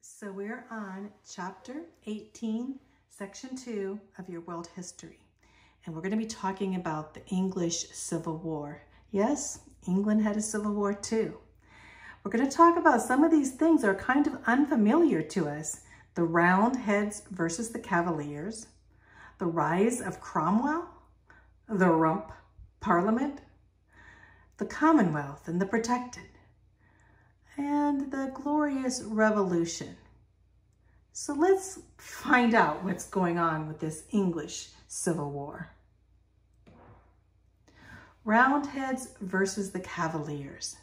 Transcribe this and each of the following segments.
So we're on chapter 18, section 2 of your world history. And we're going to be talking about the English Civil War. Yes, England had a civil war too. We're going to talk about some of these things that are kind of unfamiliar to us. The Roundheads versus the Cavaliers, the rise of Cromwell, the Rump Parliament, the Commonwealth and the Protected, and the Glorious Revolution. So let's find out what's going on with this English Civil War. Roundheads versus the Cavaliers.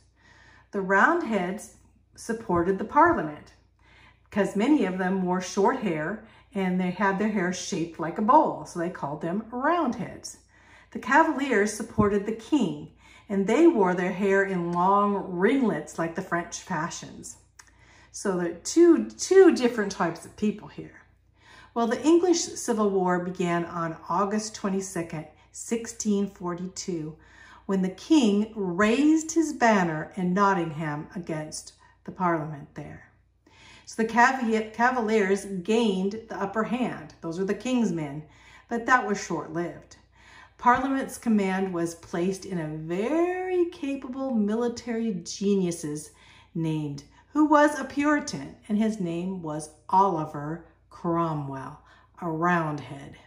The Roundheads supported the Parliament because many of them wore short hair and they had their hair shaped like a bowl, so they called them Roundheads. The Cavaliers supported the king, and they wore their hair in long ringlets like the French fashions. So there are two different types of people here. Well, the English Civil War began on August 22nd, 1642, when the king raised his banner in Nottingham against the Parliament there. So the Cavaliers gained the upper hand. Those are the king's men, but that was short-lived. Parliament's command was placed in a very capable military genius who was a Puritan, and his name was Oliver Cromwell, a Roundhead.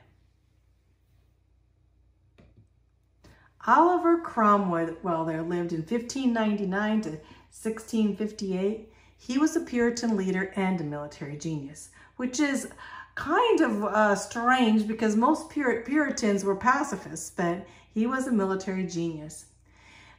Oliver Cromwell there lived in 1599 to 1658. He was a Puritan leader and a military genius, which is kind of strange because most Puritans were pacifists, but he was a military genius.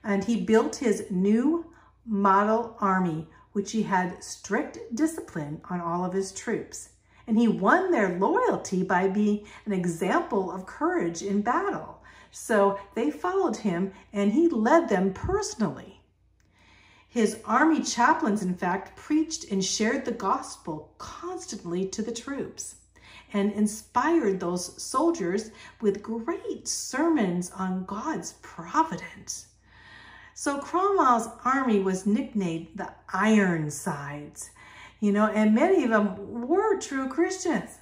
And he built his new model army, which he had strict discipline on all of his troops. And he won their loyalty by being an example of courage in battle. So they followed him and he led them personally. His army chaplains, in fact, preached and shared the gospel constantly to the troops and inspired those soldiers with great sermons on God's providence. So Cromwell's army was nicknamed the Ironsides, and many of them were true Christians.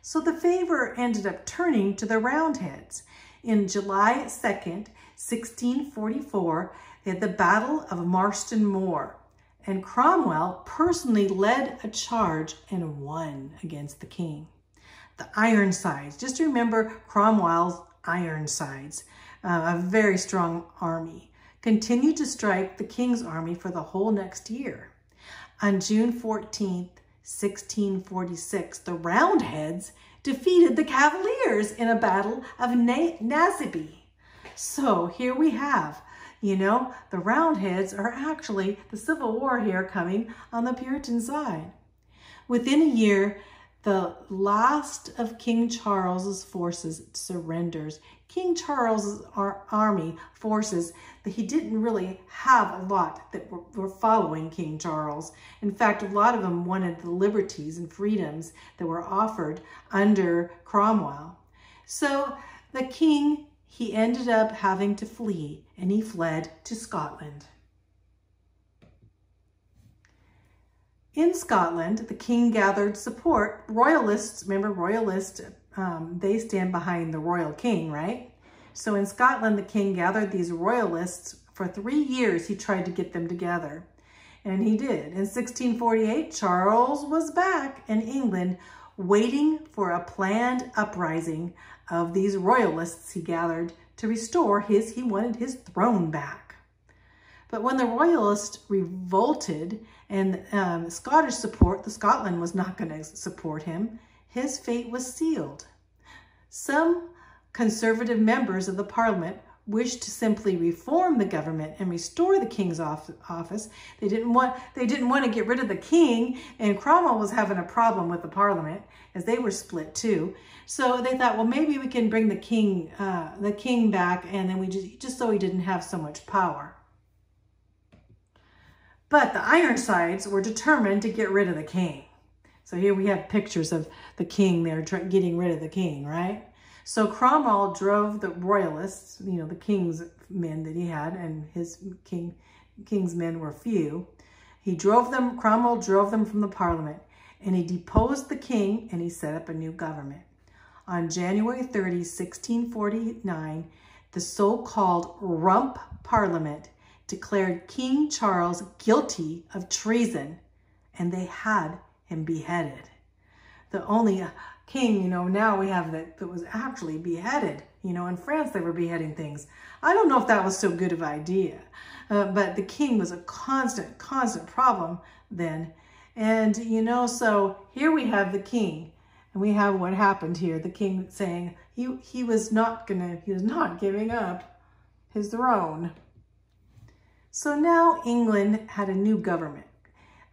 So the favor ended up turning to the Roundheads. In July 2nd, 1644, they had the Battle of Marston Moor, and Cromwell personally led a charge and won against the king. The Ironsides, just remember Cromwell's Ironsides, a very strong army, continued to strike the king's army for the whole next year. On June 14th, 1646, the Roundheads defeated the Cavaliers in a battle of Naseby. So here we have, the Roundheads are actually the Civil War here coming on the Puritan side. Within a year, the last of King Charles's forces surrenders. King Charles's army forces, that he didn't really have a lot that were following King Charles. In fact, a lot of them wanted the liberties and freedoms that were offered under Cromwell. So the king, he ended up having to flee, and he fled to Scotland. In Scotland, the king gathered support. Royalists, remember royalists, they stand behind the royal king, right? So in Scotland, the king gathered these royalists. For 3 years, he tried to get them together, and he did. In 1648, Charles was back in England waiting for a planned uprising of these royalists he gathered to restore he wanted his throne back. But when the royalists revolted and Scottish support, Scotland was not going to support him, his fate was sealed. Some conservative members of the Parliament wished to simply reform the government and restore the king's office. They didn't want to get rid of the king, and Cromwell was having a problem with the Parliament as they were split too. So they thought, well, maybe we can bring the king back, and then we just so he didn't have so much power. But the Ironsides were determined to get rid of the king. So here we have pictures of the king there getting rid of the king, right? So Cromwell drove the royalists, the king's men that he had, and his king, king's men were few. Cromwell drove them from the parliament, and he deposed the king, and he set up a new government. On January 30, 1649, the so-called Rump Parliament declared King Charles guilty of treason, and they had him beheaded. The only king, now we have that was actually beheaded. In France, they were beheading things. I don't know if that was so good of an idea, but the king was a constant problem then. And, so here we have the king, and we have what happened here. The king saying he was not giving up his throne. So now England had a new government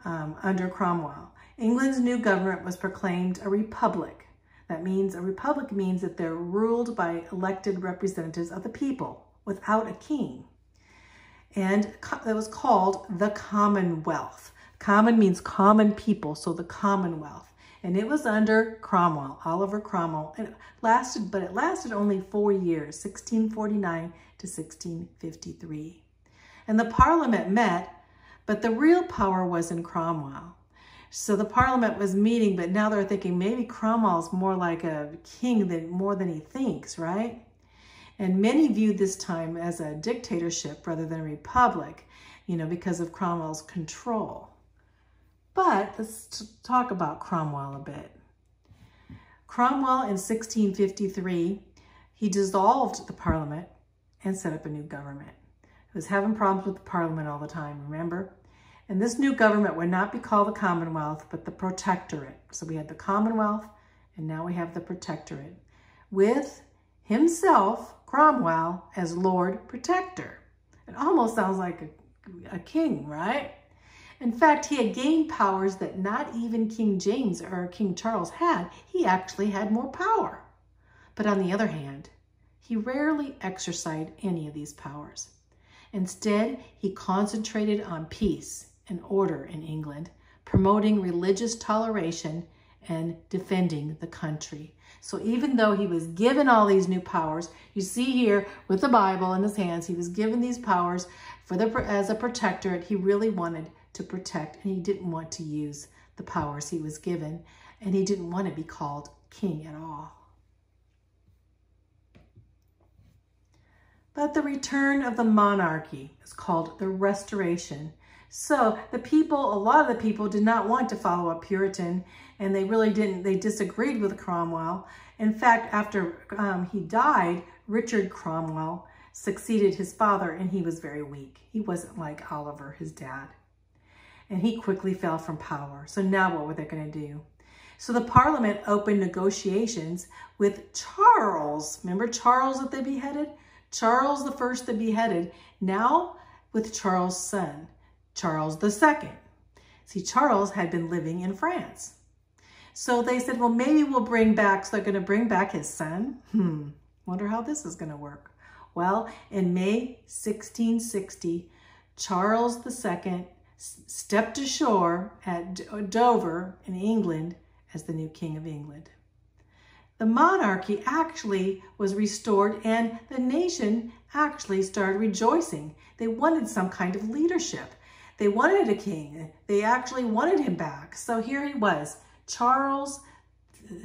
under Cromwell. England's new government was proclaimed a republic. That means a republic means that they're ruled by elected representatives of the people without a king. And it was called the Commonwealth. Common means common people, so the Commonwealth. And it was under Cromwell, Oliver Cromwell. It lasted only 4 years, 1649 to 1653. And the Parliament met, but the real power was in Cromwell. So the Parliament was meeting, but now they're thinking maybe Cromwell's more like a king more than he thinks, right? And many viewed this time as a dictatorship rather than a republic, because of Cromwell's control. But let's talk about Cromwell a bit. Cromwell in 1653, he dissolved the Parliament and set up a new government. He was having problems with the Parliament all the time, remember? And this new government would not be called the Commonwealth, but the Protectorate. So we had the Commonwealth, and now we have the Protectorate, with himself, Cromwell, as Lord Protector. It almost sounds like a king, right? In fact, he had gained powers that not even King James or King Charles had. He actually had more power. But on the other hand, he rarely exercised any of these powers. Instead, he concentrated on peace and order in England, promoting religious toleration and defending the country. So even though he was given all these new powers, you see here with the Bible in his hands, he was given these powers as a protectorate. He really wanted to protect, and he didn't want to use the powers he was given, and he didn't want to be called king at all. But the return of the monarchy is called the Restoration. So a lot of the people did not want to follow a Puritan, and they disagreed with Cromwell. In fact, after he died, Richard Cromwell succeeded his father, and he was very weak. He wasn't like Oliver, his dad. And he quickly fell from power. So now what were they going to do? So the Parliament opened negotiations with Charles. Remember Charles that they beheaded? Charles the First that beheaded. Now with Charles' son, Charles II. See, Charles had been living in France. So they said, well, maybe we'll bring back, so they're going to bring back his son. Wonder how this is going to work. Well, in May 1660, Charles II stepped ashore at Dover in England as the new King of England. The monarchy actually was restored, and the nation actually started rejoicing. They wanted some kind of leadership. They wanted a king. They actually wanted him back. So here he was. Charles,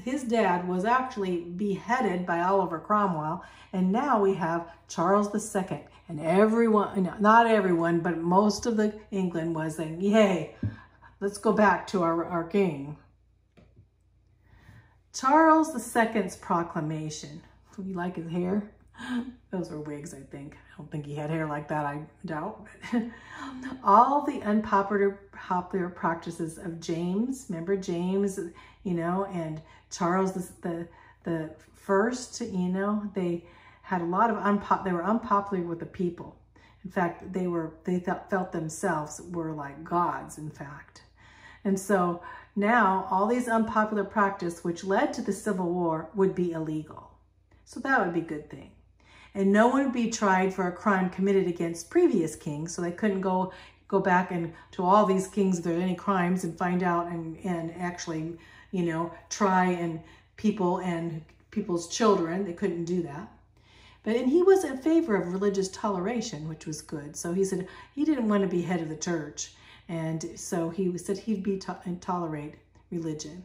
his dad, was actually beheaded by Oliver Cromwell, and now we have Charles II. And everyone, not everyone, but most of the England was saying, yay, let's go back to our king. Charles II's proclamation. Do you like his hair? Those were wigs, I think. I don't think he had hair like that, I doubt. All the unpopular practices of James, remember James, and Charles the First, they had a lot of they were unpopular with the people. In fact, they felt themselves were like gods, in fact. And so now all these unpopular practices, which led to the Civil War, would be illegal. So that would be a good thing. And no one would be tried for a crime committed against previous kings, so they couldn't go back and to all these kings if there are any crimes and find out and actually, try and people's children. They couldn't do that. And he was in favor of religious toleration, which was good. So he said he didn't want to be head of the church. And so he said he'd be and tolerate religion.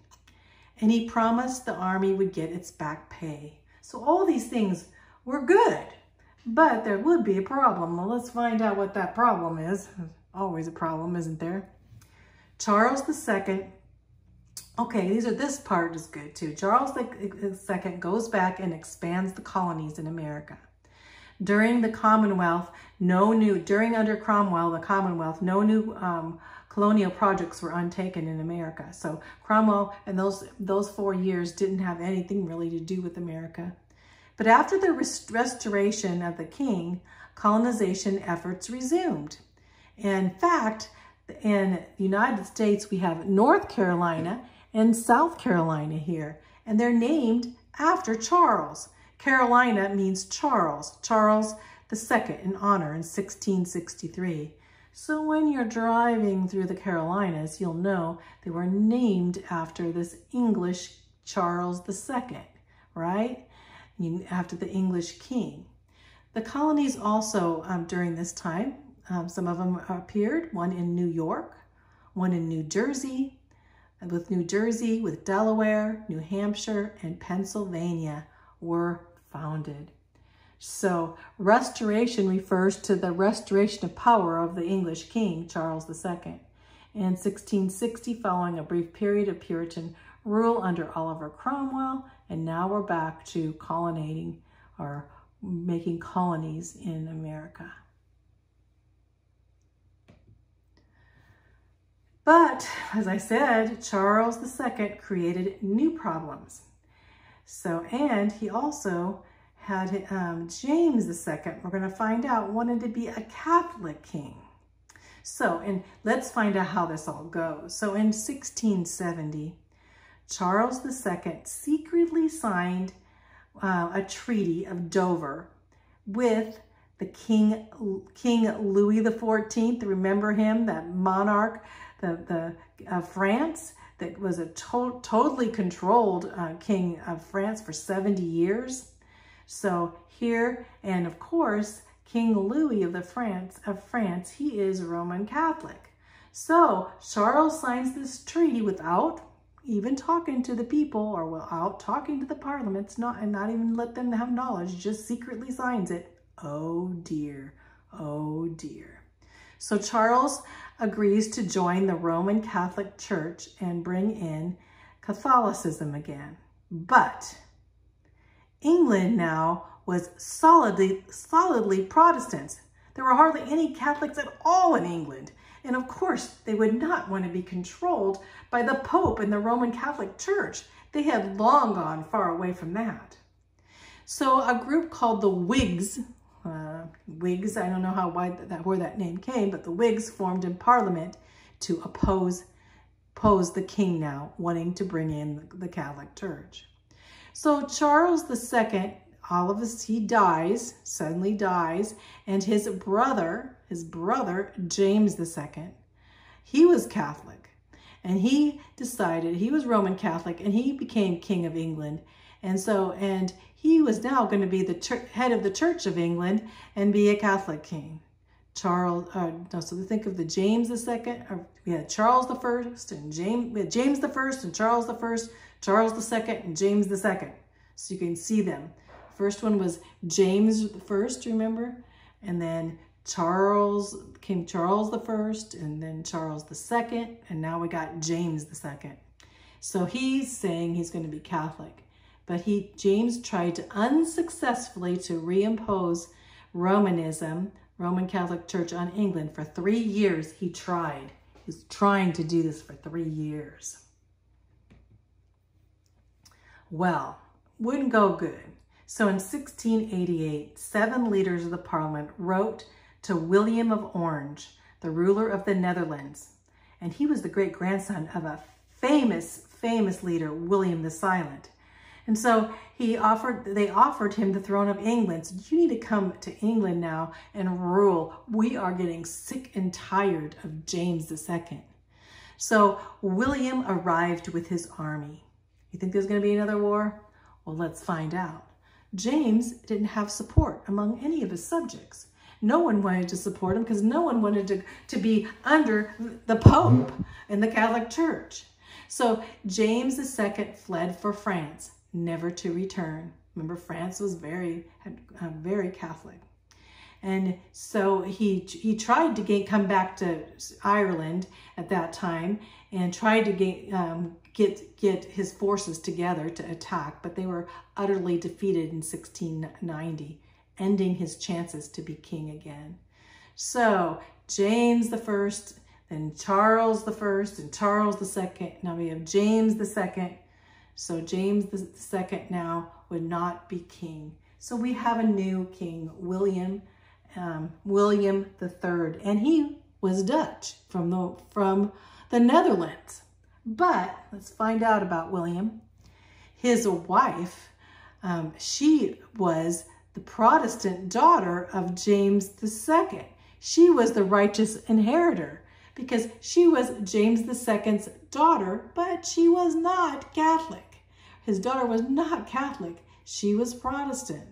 And he promised the army would get its back pay. So all these things were good, but there would be a problem. Well, let's find out what that problem is. Always a problem, isn't there? Charles II, okay, this part is good too. Charles II goes back and expands the colonies in America. During the Commonwealth, under Cromwell, the Commonwealth, no new colonial projects were undertaken in America. So Cromwell and those 4 years didn't have anything really to do with America. But after the restoration of the king, colonization efforts resumed. In fact, in the United States, we have North Carolina and South Carolina here, and they're named after Charles. Carolina means Charles II in honor in 1663. So when you're driving through the Carolinas, you'll know they were named after this English Charles II, right? After the English king. The colonies also, during this time, some of them appeared, one in New York, one in New Jersey, with Delaware, New Hampshire, and Pennsylvania were founded. So restoration refers to the restoration of power of the English king, Charles II. In 1660, following a brief period of Puritan rule under Oliver Cromwell, and now we're back to colonizing or making colonies in America. But, as I said, Charles II created new problems. And he also had James II, we're going to find out, wanted to be a Catholic king. And let's find out how this all goes. So in 1670, Charles II secretly signed a treaty of Dover with the King Louis XIV. Remember him, that monarch, of France, that was a totally controlled king of France for 70 years. So here, and of course, King Louis of France, he is Roman Catholic. So Charles signs this treaty without even talking to the people or without talking to the parliaments, and not even let them have knowledge, just secretly signs it. Oh dear, oh dear. So Charles agrees to join the Roman Catholic Church and bring in Catholicism again. But England now was solidly Protestants. There were hardly any Catholics at all in England. And of course, they would not want to be controlled by the Pope and the Roman Catholic Church. They had long gone far away from that. So a group called the Whigs, I don't know where that name came, but the Whigs formed in Parliament to oppose the king now, wanting to bring in the Catholic Church. So Charles II, he suddenly dies, and his brother, James II, he was Catholic, and he decided, he was Roman Catholic, and he became King of England. And he was now going to be the head of the Church of England and be a Catholic king. So think of the James II, we had Charles I and James I and Charles I, Charles II and James II. So you can see them. First one was James I, remember? And then King Charles I, and then Charles II, and now we got James II. So he's saying he's going to be Catholic. But James tried to unsuccessfully to reimpose Romanism, Roman Catholic Church, on England. For 3 years he tried. He was trying to do this for 3 years. Well, wouldn't go good. So in 1688, 7 leaders of the Parliament wrote to William of Orange, the ruler of the Netherlands. And he was the great-grandson of a famous leader, William the Silent. And so they offered him the throne of England. So you need to come to England now and rule. We are getting sick and tired of James II. So William arrived with his army. You think there's going to be another war? Well, let's find out. James didn't have support among any of his subjects. No one wanted to support him because no one wanted to be under the Pope in the Catholic Church. So James II fled for France, never to return. Remember, France was very Catholic. And so he tried to come back to Ireland at that time and tried to get his forces together to attack, but they were utterly defeated in 1690, ending his chances to be king again. So James I, then Charles I, and Charles II. Now we have James II. So James II now would not be king. So we have a new king, William III, and he was Dutch from the Netherlands. But let's find out about William. His wife, she was the Protestant daughter of James II. She was the righteous inheritor because she was James II's daughter, but she was not Catholic. His daughter was not Catholic. She was Protestant.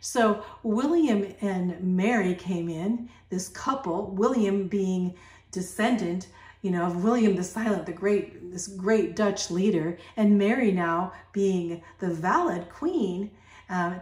So William and Mary came in, this couple, William being descendant, of William the Silent, this great Dutch leader, and Mary now being the valid queen,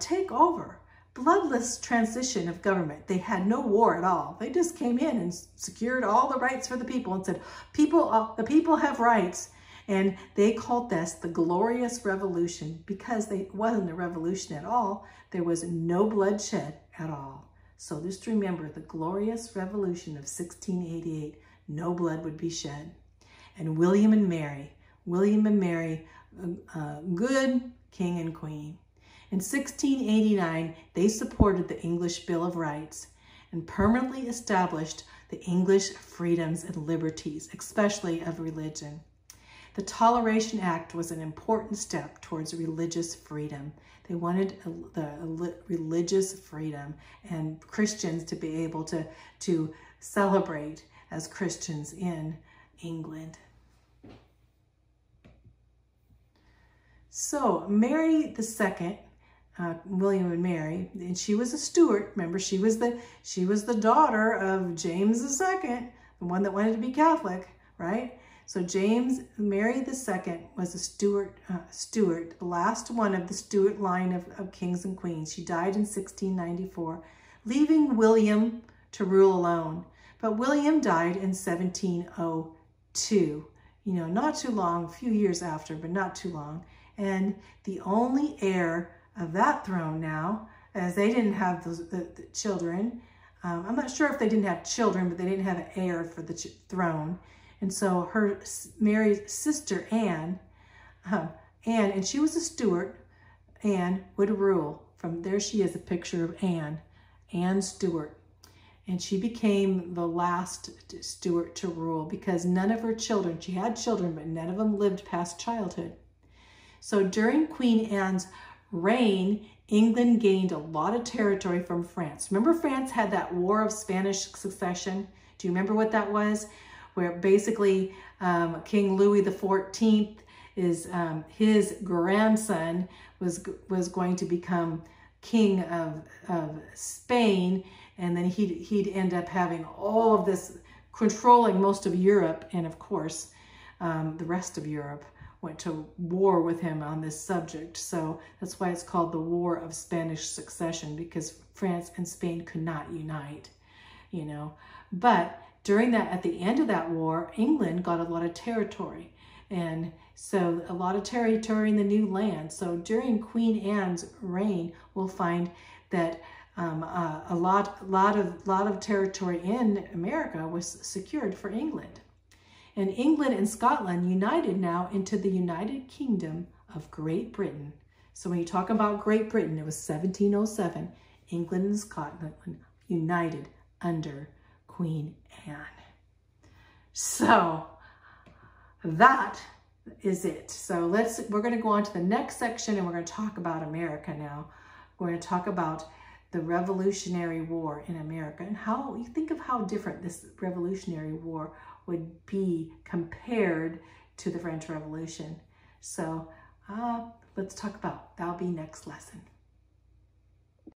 take over. Bloodless transition of government. They had no war at all. They just came in and secured all the rights for the people and said, the people have rights. And they called this the Glorious Revolution because it wasn't a revolution at all. There was no bloodshed at all. So just remember the Glorious Revolution of 1688. No blood would be shed. And William and Mary, good king and queen. In 1689, they supported the English Bill of Rights and permanently established the English freedoms and liberties, especially of religion. The Toleration Act was an important step towards religious freedom. They wanted the religious freedom and Christians to be able to celebrate as Christians in England. So Mary II, William and Mary, and she was a Stuart. Remember, she was the daughter of James II, the one that wanted to be Catholic, right? So Mary II was a Stuart, the last one of the Stuart line of kings and queens. She died in 1694, leaving William to rule alone. But William died in 1702, not too long, a few years after, but not too long. And the only heir of that throne now, as they didn't have the children, I'm not sure if they didn't have children, but they didn't have an heir for the throne. And so Mary's sister, Anne, and she was a Stuart, Anne would rule. From there she is, a picture of Anne Stuart. And she became the last Stuart to rule because none of her children, she had children, but none of them lived past childhood. So during Queen Anne's reign, England gained a lot of territory from France. Remember, France had that War of Spanish Succession? Do you remember what that was? Where basically King Louis XIV is his grandson was going to become king of Spain, and then he'd end up having all of this, controlling most of Europe, and of course the rest of Europe went to war with him on this subject. So that's why it's called the War of Spanish Succession, because France and Spain could not unite, But during that, at the end of that war, England got a lot of territory, and so a lot of territory in the new land. So during Queen Anne's reign, we'll find that a lot of territory in America was secured for England. And England and Scotland united now into the United Kingdom of Great Britain. So when you talk about Great Britain, it was 1707, England and Scotland united under Queen Anne. So that is it. So we're going to go on to the next section, and we're going to talk about America now. We're going to talk about the Revolutionary War in America and how you think of how different this Revolutionary War would be compared to the French Revolution. So let's talk about, that'll be next lesson.